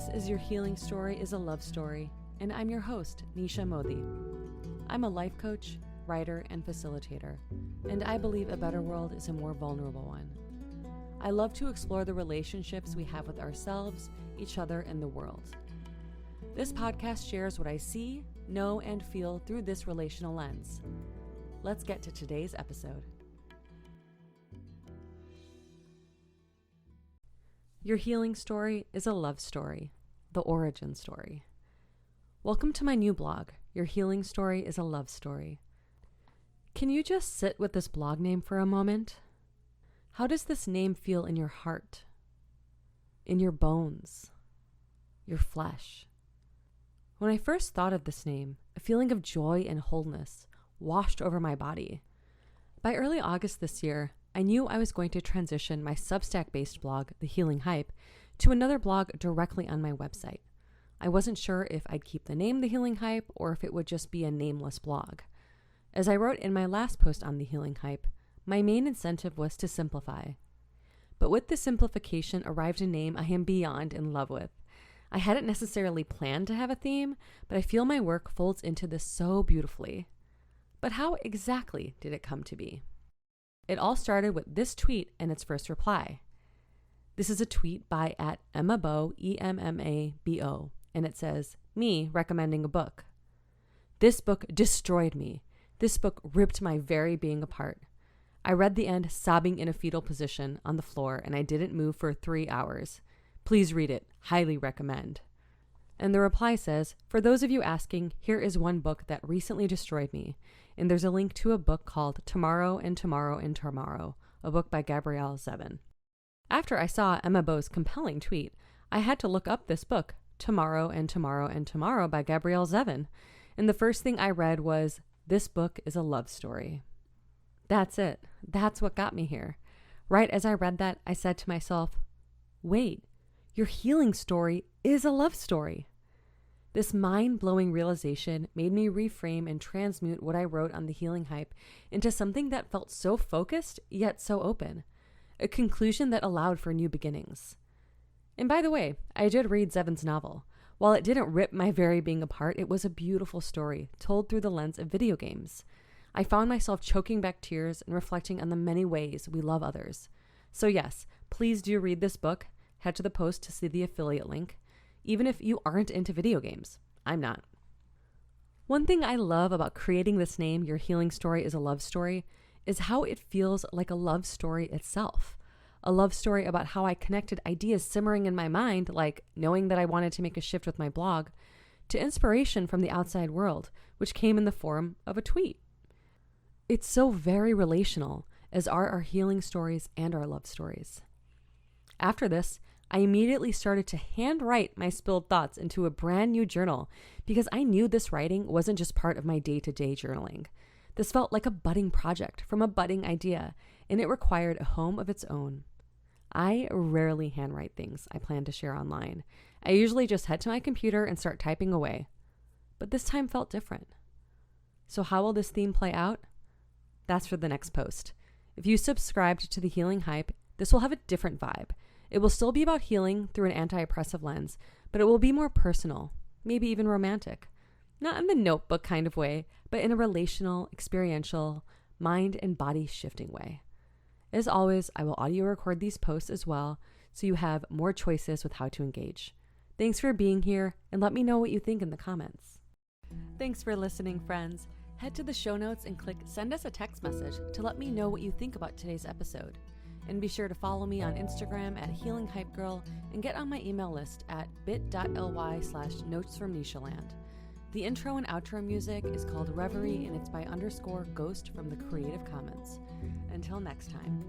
This is Your Healing Story is a Love Story, and I'm your host, Nisha Mody. I'm a life coach, writer, and facilitator, and I believe a better world is a more vulnerable one. I love to explore the relationships we have with ourselves, each other, and the world. This podcast shares what I see, know, and feel through this relational lens. Let's get to today's episode. Your healing story is a love story, the origin story. Welcome to my new blog, Your Healing Story is a Love Story. Can you just sit with this blog name for a moment? How does this name feel in your heart, in your bones, your flesh? When I first thought of this name, a feeling of joy and wholeness washed over my body. By early August this year, I knew I was going to transition my Substack-based blog, The Healing Hype, to another blog directly on my website. I wasn't sure if I'd keep the name The Healing Hype or if it would just be a nameless blog. As I wrote in my last post on The Healing Hype, my main incentive was to simplify. But with the simplification arrived a name I am beyond in love with. I hadn't necessarily planned to have a theme, but I feel my work folds into this so beautifully. But how exactly did it come to be? It all started with this tweet and its first reply. This is a tweet by @Emmabo, E-M-M-A-B-O, and it says, me recommending a book. This book destroyed me. This book ripped my very being apart. I read the end sobbing in a fetal position on the floor, and I didn't move for 3 hours. Please read it. Highly recommend. And the reply says, for those of you asking, here is one book that recently destroyed me. And there's a link to a book called Tomorrow and Tomorrow and Tomorrow, a book by Gabrielle Zevin. After I saw Emmabo's compelling tweet, I had to look up this book, Tomorrow and Tomorrow and Tomorrow by Gabrielle Zevin. And the first thing I read was, this book is a love story. That's it. That's what got me here. Right as I read that, I said to myself, wait, your healing story is a love story. This mind-blowing realization made me reframe and transmute what I wrote on The Healing Hype into something that felt so focused, yet so open. A conclusion that allowed for new beginnings. And by the way, I did read Zevin's novel. While it didn't rip my very being apart, it was a beautiful story, told through the lens of video games. I found myself choking back tears and reflecting on the many ways we love others. So yes, please do read this book. Head to the post to see the affiliate link. Even if you aren't into video games. I'm not. One thing I love about creating this name, Your Healing Story is a Love Story, is how it feels like a love story itself. A love story about how I connected ideas simmering in my mind, like knowing that I wanted to make a shift with my blog, to inspiration from the outside world, which came in the form of a tweet. It's so very relational, as are our healing stories and our love stories. After this, I immediately started to handwrite my spilled thoughts into a brand new journal because I knew this writing wasn't just part of my day-to-day journaling. This felt like a budding project from a budding idea, and it required a home of its own. I rarely handwrite things I plan to share online. I usually just head to my computer and start typing away. But this time felt different. So how will this theme play out? That's for the next post. If you subscribed to The Healing Hype, this will have a different vibe. It will still be about healing through an anti-oppressive lens, but it will be more personal, maybe even romantic. Not in the notebook kind of way, but in a relational, experiential, mind and body shifting way. As always, I will audio record these posts as well, so you have more choices with how to engage. Thanks for being here, and let me know what you think in the comments. Thanks for listening, friends. Head to the show notes and click send us a text message to let me know what you think about today's episode. And be sure to follow me on Instagram @HealingHypeGirl and get on my email list at bit.ly/notesfromnishaland. The intro and outro music is called Reverie and it's by _ghost from the Creative Commons. Until next time.